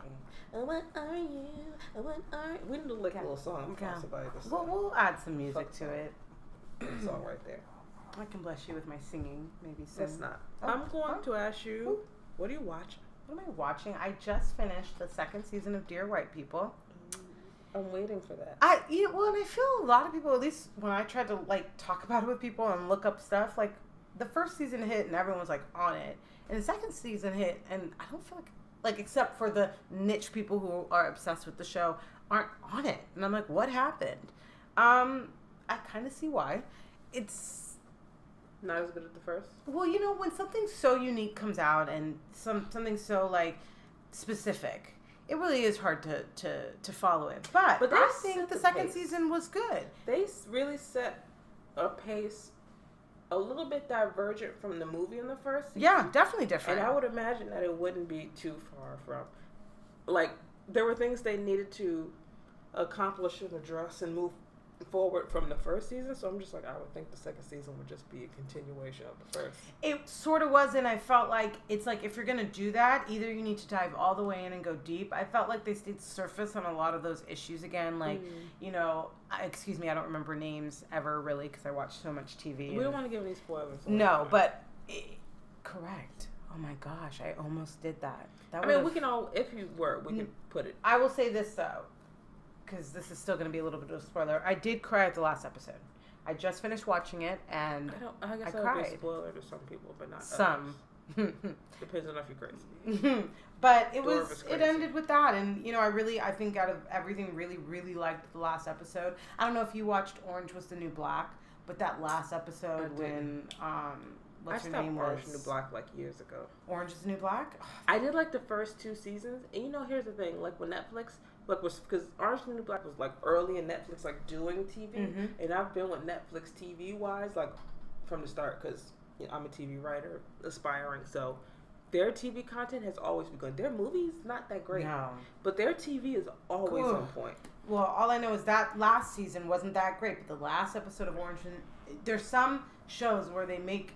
What are you? What are you? We need to lick a little song Okay. from somebody to Well, we'll add some music Fuck to song. it. song right there. I can bless you with my singing, maybe soon. That's not. Oh, I'm going oh. to ask you, what are you watching? What am I watching? I just finished the second season of Dear White People. I'm waiting for that. And I feel a lot of people, at least when I tried to like talk about it with people and look up stuff, like the first season hit and everyone was like on it, and the second season hit and I don't feel like except for the niche people who are obsessed with the show aren't on it, and I'm like, what happened? I kind of see why. It's Not as good as the first. well, when something so unique comes out and something so like specific, it really is hard to follow it. But But they I set think the the second pace. season was good. They really set a pace a little bit divergent from the movie in the first season. Yeah, definitely different. And I would imagine that it wouldn't be too far from, like, there were things they needed to accomplish and address and move forward from the first season. So I'm just like, I would think the second season would just be a continuation of the first. It sort of was, and I felt like it's like if you're gonna do that, either you need to dive all the way in and go deep. I felt like they stayed surface on a lot of those issues again. Like, excuse me, I don't remember names ever really because I watch so much TV. We don't want to give any spoilers. No, but correct. Oh my gosh, I almost did that. I mean, we can all, if you were, we can put it. I will say this though, because this is still going to be a little bit of a spoiler. I did cry at the last episode. I just finished watching it, and I guess I that would be a cried. spoiler to some people, but not some. others. Depends on if you're crazy. But Dora was it crazy. ended with that, and I think out of everything, really liked the last episode. I don't know if you watched Orange Was the New Black, but that last episode when what's her name Orange was New Black like years ago. Orange Is the New Black. I did like the first 2 seasons, and here's the thing: like when Netflix, was because Orange is the New Black was like early in Netflix, like doing TV, and I've been with Netflix TV wise, like from the start, because I'm a TV writer, aspiring, so their TV content has always been good. Their movies not that great, No. but their TV is always Ugh. on point. Well, all I know is that last season wasn't that great, but the last episode of Orange, there's some shows where they make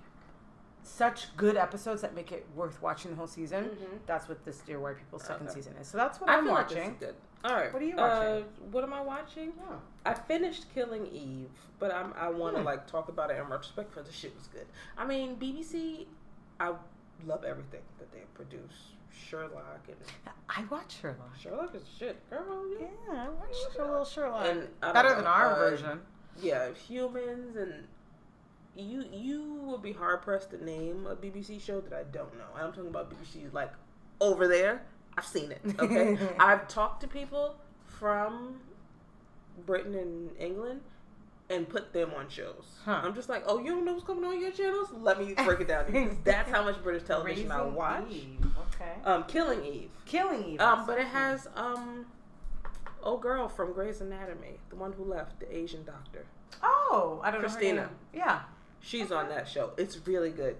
such good episodes that make it worth watching the whole season. Mhm. That's what this Dear White People second Okay. season is. So that's what I I'm feel like watching. this is good. All right. What are you watching? What am I watching? Oh. I finished Killing Eve, but I want to Hmm. like talk about it in retrospect because the shit was good. I mean, BBC, I love everything that they produce. Sherlock and I watch Sherlock. Sherlock is shit, girl. Yeah, I watched a little Sherlock. And I don't Better know, than our version. Yeah, Humans, and you would be hard pressed to name a BBC show that I don't know. I'm talking about BBC like over there. I've seen it. Okay, I've talked to people from Britain and England and put them on shows. Huh. I'm just like, oh, you don't know what's coming on your channels? Let me break it down. Because that's how much British television I Raising watch. Eve. Okay. Killing Eve. Killing Eve. But it has old girl from Grey's Anatomy, the one who left, the Asian doctor. Oh, I don't Christina. know her name. Yeah. She's on that show. It's really good.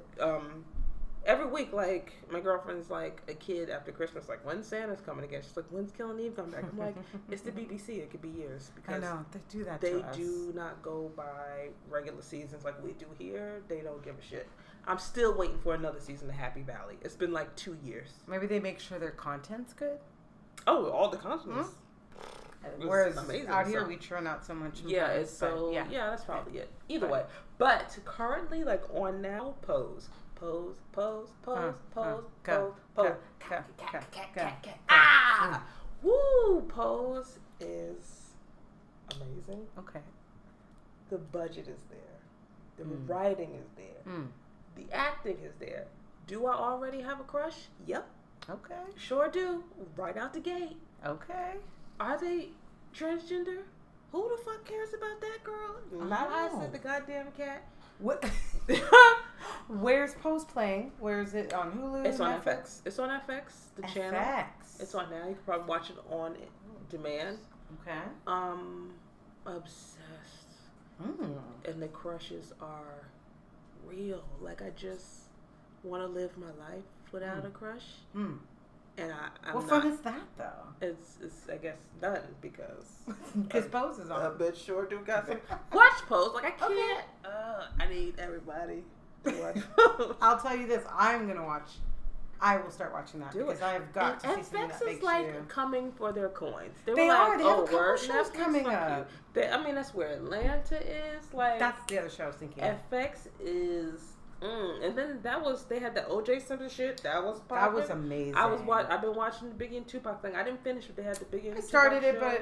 Every week, like, my girlfriend's like a kid after Christmas, like, when's Santa's coming again? She's like, when's Killing Eve coming back? I'm like, it's the BBC. It could be years. I Because know. They do that they to us. do not go by regular seasons like we do here. They don't give a shit. I'm still waiting for another season of Happy Valley. It's been like 2 years. Maybe they make sure their content's good. Oh, all the continents. was Whereas amazing, out here so- we churn out so much. Yeah, sometimes, it's so but yeah. That's probably it. Either Right. way, but currently, like on now, Pose. Go, Ah, woo! Pose is amazing. Okay. The budget is there. The Mm. writing is there. Mm. The acting is there. Do I already have a crush? Yep, Okay. sure do. Right out the gate. Okay. Are they transgender? Who the fuck cares about that girl? Not I Oh. said the goddamn cat. What? Where's Pose playing? Where is it on Hulu? It's on Netflix? FX. It's on FX, the channel. FX. It's on now. You can probably watch it on demand. Okay. Obsessed. Mm. And the crushes are real. Like, I just want to live my life without a crush. Mm. And I'm What not. fun is that though? It's I guess none because Because Pose is a on. bitch sure do got some watch Pose. Like, I can't. Okay. I need everybody to watch Pose. I'll tell you this: I'm gonna watch. I will start watching that Do because it. I've got to see And something FX that makes is like you. coming for their coins. They were are. like, They have a oh, couple word, shows Netflix, coming fuck up. you. I mean, that's where Atlanta is. Like, That's the other show I was thinking. of. FX is. And then they had the OJ Simpson shit. That was popping. That was amazing. I've been watching the Biggie and Tupac thing. I didn't finish it. They had the Biggie and I Tupac started it, show. but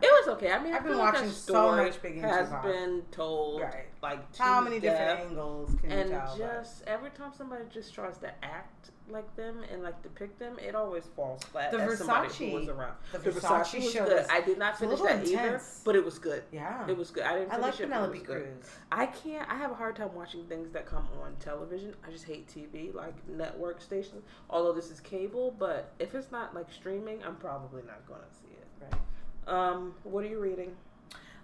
It was okay. I mean, I've I been feel like watching that so story much Biggie and has Tupac. been told Right. like to how many death. different angles can you And tell? just every time somebody just tries to act like them and like depict them, it always falls flat. The as somebody Versace- who was around. the The Versace was show good. was- I did not it's a finish little that either, intense. but it was good. yeah, It was good. I didn't I finish like it, but it Penelope was good. Cruz. I have a hard time watching things that come on television. I just hate TV, like network stations. Although this is cable, but if it's not like streaming, I'm probably not going to see it. Right. What are you reading?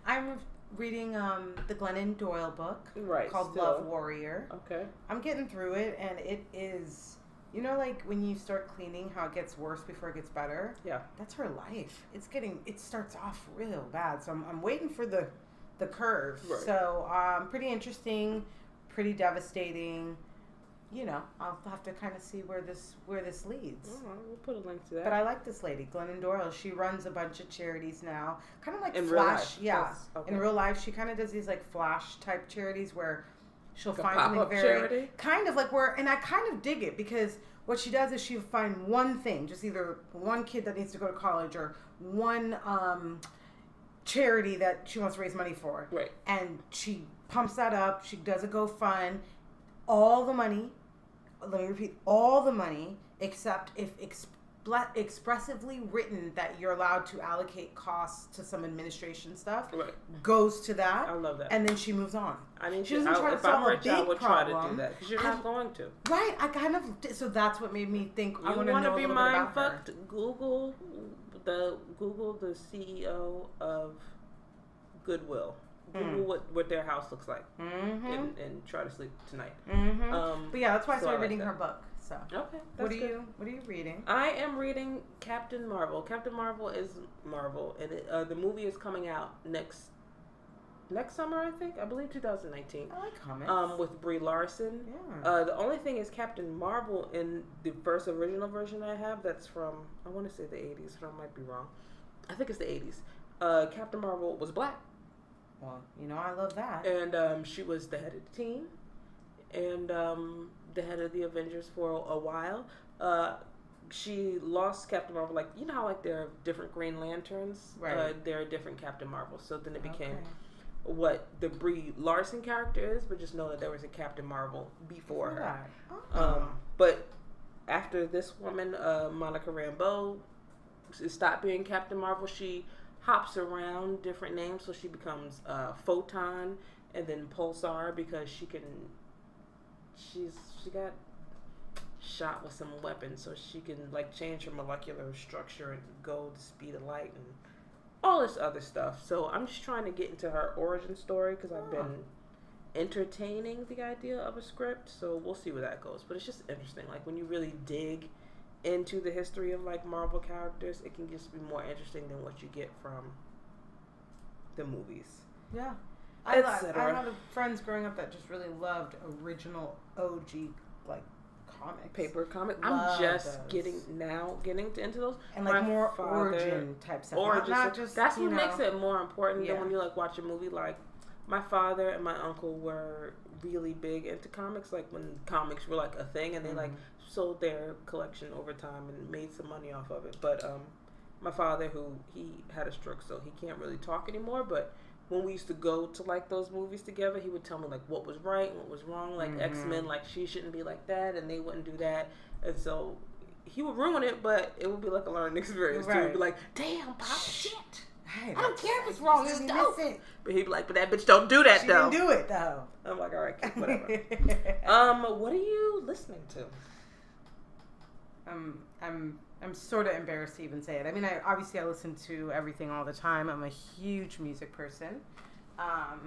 I'm reading the Glennon Doyle book Right. called still. Love Warrior. Okay. I'm getting through it, and it is, you know, like when you start cleaning, how it gets worse before it gets better. Yeah. That's her life. It starts off real bad. So I'm waiting for the curve. Right. So pretty interesting, pretty devastating. You know, I'll have to kind of see where this leads. All right, we'll put a link to that. But I like this lady, Glennon Doyle. She runs a bunch of charities now, kind of like In real Flash. life? Yeah, That's- okay. in real life, she kind of does these like Flash type charities where she'll Like a find something pop-up very charity? kind of like where, and I kind of dig it because what she does is she'll find one thing, just either one kid that needs to go to college or one charity that she wants to raise money for, Right. and she pumps that up. She does a GoFund. All the money, let me repeat, all the money, except if expressively written that you're allowed to allocate costs to some administration stuff, Right. goes to that. I love that. And then she moves on. I need she to. doesn't try to If I'm solve a rich, I big would try to do problem. that because you're I- not going to. Right, I kind of, so that's what made me think I You want to know a to be little bit mind about her. fucked? Google the CEO of Goodwill. Google what their house looks like Mm-hmm. and try to sleep tonight. Mm-hmm. But yeah, that's why I so I started like reading that. her book. So, Okay, what that's good. are you reading? I am reading Captain Marvel. Captain Marvel is Marvel, and the movie is coming out next next summer, I believe 2019. I like comics. With Brie Larson. Yeah. The only thing is Captain Marvel in the first original version I have, that's from, I want to say the 80s, but I might be wrong. I think it's the 80s. Captain Marvel was black. Well, I love that. And she was the head of the team and the head of the Avengers for a while. She lost Captain Marvel, like, you know how, like, there are different Green Lanterns? Right. There are different Captain Marvels. So then it became what the Brie Larson character is, but just know that there was a Captain Marvel before her. But after this woman, Monica Rambeau, stopped being Captain Marvel, she hops around different names. So she becomes Photon and then Pulsar because she got shot with some weapons, so she can, like, change her molecular structure and go the speed of light and all this other stuff. So I'm just trying to get into her origin story because I've been entertaining the idea of a script, so we'll see where that goes. But it's just interesting, like, when you really dig into the history of, like, Marvel characters, it can just be more interesting than what you get from the movies. Yeah. I had friends growing up that just really loved original OG, like, comics. Paper comic. Love I'm just those. getting into those. And, like, more origin type stuff. Not just, that's what makes it more important than Yeah. when you, like, watch a movie. Like, my father and my uncle were really big into comics, like, when comics were, like, a thing, and they, like, sold their collection over time and made some money off of it. But my father, he had a stroke, so he can't really talk anymore, but when we used to go to, like, those movies together, he would tell me, like, what was right and what was wrong. Like, X-Men, like, she shouldn't be like that, and they wouldn't do that. And so he would ruin it, but it would be like a learning experience, too. He'd be like, damn, Pop, shit. I don't care if it's wrong. It's dope. But he'd be like, but that bitch don't do that, though. She didn't do it, though. I'm like, all right, kid, whatever. What are you listening to? I'm sort of embarrassed to even say it. I mean, I listen to everything all the time. I'm a huge music person. But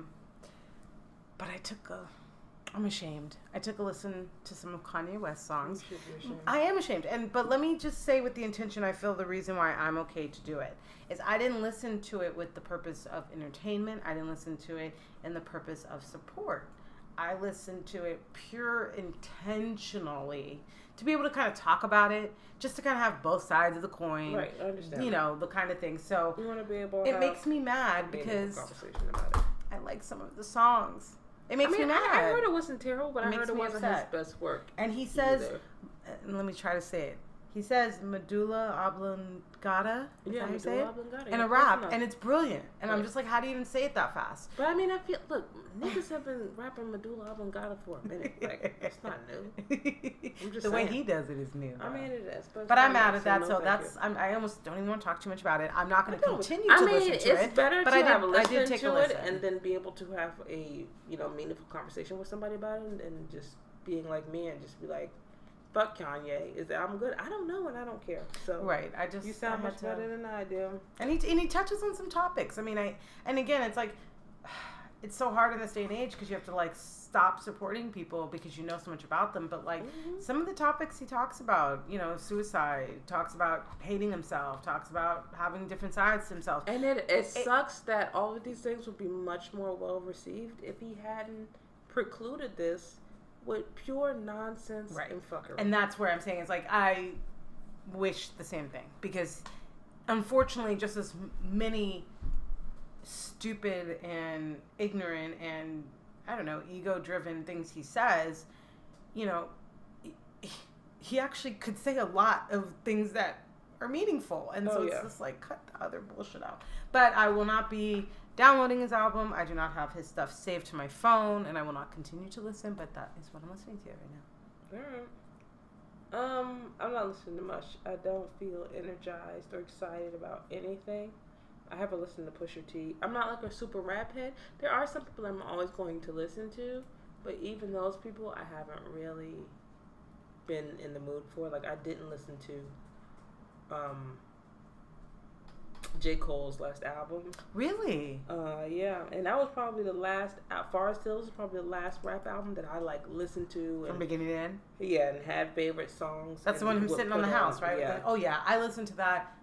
I'm ashamed. I took a listen to some of Kanye West's songs. You should be ashamed. I am ashamed. But let me just say with the intention, I feel the reason why I'm okay to do it is I didn't listen to it with the purpose of entertainment. I didn't listen to it in the purpose of support. I listened to it pure intentionally to be able to kind of talk about it, just to kind of have both sides of the coin. Right, I understand. You know, the kind of thing. So you want to be able to it makes me mad because conversation about it. I like some of the songs. It makes me mad. I heard it wasn't terrible, but I heard makes it me wasn't upset. his best work. And he says, and let me try to say it. He says medulla oblongata. Is that how you say it? In a rap, and it's brilliant. And I'm just like, how do you even say it that fast? But I mean, I feel, look, niggas have been rapping medulla oblongata for a minute. Like, it's not new. I'm just the way saying. he does it is new. I mean, it is. But I'm mad at that, so that's. I almost don't even want to talk too much about it. I'm not going to continue to listen to it. It's better but to I did listen take to a it listen. and then be able to have a meaningful conversation with somebody about it, and just being like me and just be like, fuck Kanye. Is the album good? I don't know, and I don't care. So right, you sound much better than I do. And he touches on some topics. I mean, and again, it's like it's so hard in this day and age because you have to like stop supporting people because you know so much about them. But like some of the topics he talks about, suicide, talks about hating himself, talks about having different sides to himself. And it sucks that all of these things would be much more well received if he hadn't precluded this with pure nonsense and fuckery. And that's where I'm saying it's like I wish the same thing because unfortunately just as many stupid and ignorant and I don't know ego-driven things he says, he actually could say a lot of things that are meaningful, and so it's just like cut the other bullshit out. But I will not be downloading his album. I do not have his stuff saved to my phone, and I will not continue to listen, but that is what I'm listening to right now. Alright. I'm not listening to much. I don't feel energized or excited about anything. I haven't listened to Pusha T. I'm not like a super rap head. There are some people I'm always going to listen to, but even those people I haven't really been in the mood for. Like I didn't listen to J. Cole's last album. Really? Yeah, and that was probably the last. Forest Hills was probably the last rap album that I like listened to from beginning to end. Yeah, and had favorite songs. That's the one who's sitting on the house, right? Yeah. Like, oh yeah, I listened to that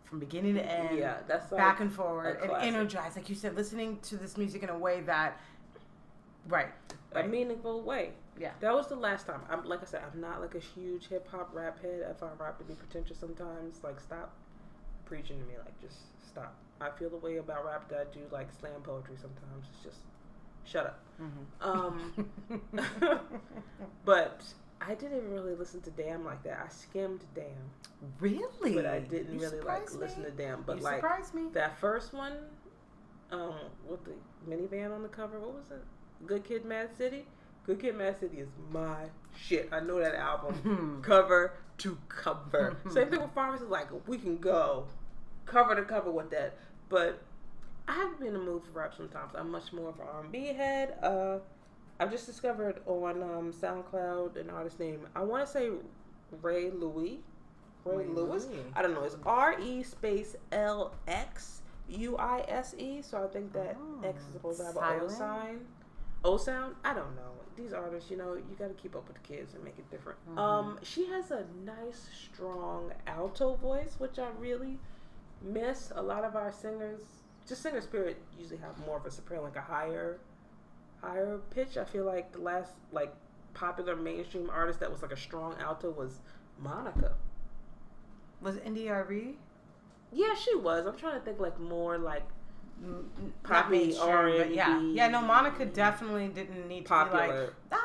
from beginning to end. Yeah, that's like back and forward a and classic. energized, like you said, listening to this music in a way that, a meaningful way. Yeah. That was the last time. Like I said, I'm not like a huge hip hop rap head. I find rap to be pretentious sometimes. Like, stop preaching to me. Like, just stop. I feel the way about rap that I do like slam poetry sometimes. It's just shut up. But I didn't really listen to Damn like that. I skimmed Damn. Really? But I didn't You really like surprised listen me. to Damn. But You like surprised me. that first one, with the minivan on the cover, what was it? Good Kid, Mad City. Good Kid, Mad City is my shit. I know that album cover to cover. Same thing with Pharmacy. Like, we can go cover to cover with that. But I haven't been in the mood for rap sometimes. I'm much more of an R&B head. I've just discovered on SoundCloud an artist named, I want to say Ray Lewis. I don't know. It's RE_LXUISE. So I think that X is supposed to have an O sign. O sound? I don't know. These artists, you know, you got to keep up with the kids and make it different. She has a nice, strong alto voice, which I really miss. A lot of our singers, just Singer Spirit, usually have more of a soprano, like a higher pitch. I feel like the last like popular mainstream artist that was like a strong alto was Monica. Was NDRE? Yeah, she was. I'm trying to think like more like Not poppy mainstream, R&B. but yeah. No, Monica definitely didn't need to popular. be like,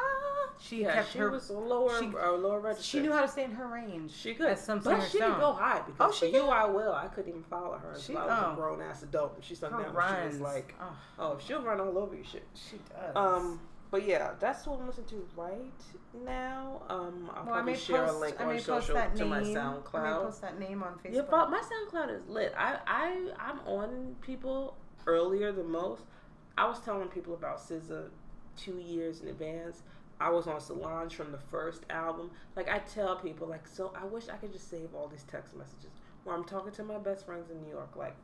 She Yeah, kept she her. was lower register. She knew how to stay in her range. She could, as some but singers she don't. could go high because she for You could. I Will. I couldn't even follow her until I was a grown ass adult, and she sung Her down. She runs. was like, oh, she'll run all over your shit. She does. But yeah, that's what I'm listening to right now. I'll I probably may share post, a link I on may post social that to name. my I may SoundCloud. post that name on Facebook. Yeah, but my SoundCloud is lit. I'm on people earlier than most. I was telling people about SZA 2 years in advance. I was on Solange from the first album. Like, I tell people, like, so I wish I could just save all these text messages where I'm talking to my best friends in New York, like,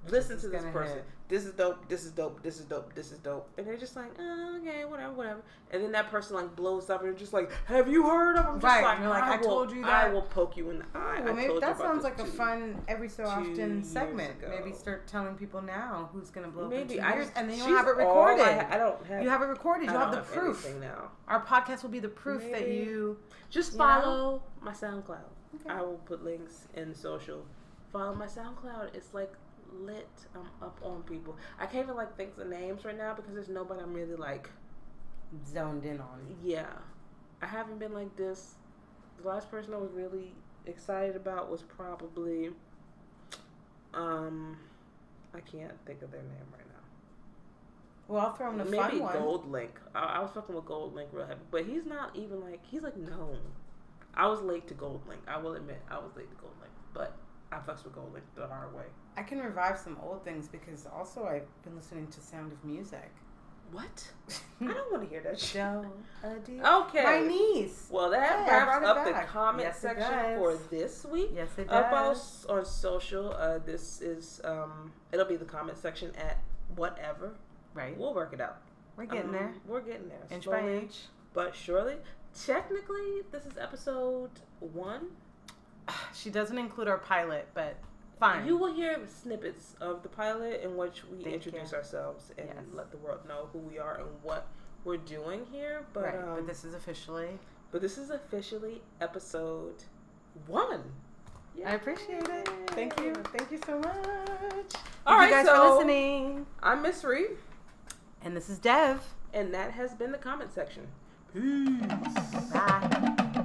listen to this person. Hit. This is dope. This is dope. This is dope. This is dope. And they're just like, oh, okay, whatever. And then that person like blows up and they're just like, have you heard of? I'm just Right. like, You're like, I told you that. I will poke you in the eye. Well, I maybe told you that about sounds this like a 2 fun every so 2 often years segment. ago. Maybe start telling people now who's gonna blow up in Maybe 2 I years, just, and then you'll she's have it all recorded. I don't have. You have it recorded. I You'll have don't the proof. anything now. Our podcast will be the proof that Maybe. you Just you follow my SoundCloud. Okay. I will put links in social. Follow my SoundCloud. It's like lit. I'm up on people. I can't even like think of names right now because there's nobody I'm really like zoned in on. Yeah, I haven't been like this. The last person I was really excited about was probably I can't think of their name right now. Well, I'll throw him the Maybe fun one. Gold Link. I was fucking with Gold Link real heavy, but he's not even like he's like known. I was late to Gold Link. I will admit I was late to Gold Link, but I fucks with Gold Link the hard way. I can revive some old things because also I've been listening to Sound of Music. What? I don't want to hear that shit. Okay. My niece. Well, that Hey, I wraps brought it up the back. comment Yes, it section does. for this week. Yes, it Up does. on social, this is, it'll be the comment section at whatever. Right. We'll work it out. We're getting there. We're getting there. Inch by slowly, inch. but surely. Technically, this is episode 1. She doesn't include our pilot, but fine. You will hear snippets of the pilot in which we Thank introduce you. ourselves and Yes. let the world know who we are and what we're doing here. But right. But this is officially. But this is officially episode 1. I appreciate it. Thank you. Thank you so much. All Thank right, you guys so for listening. I'm Miss Reed, And this is Dev. and that has been the comment section. Peace. Bye.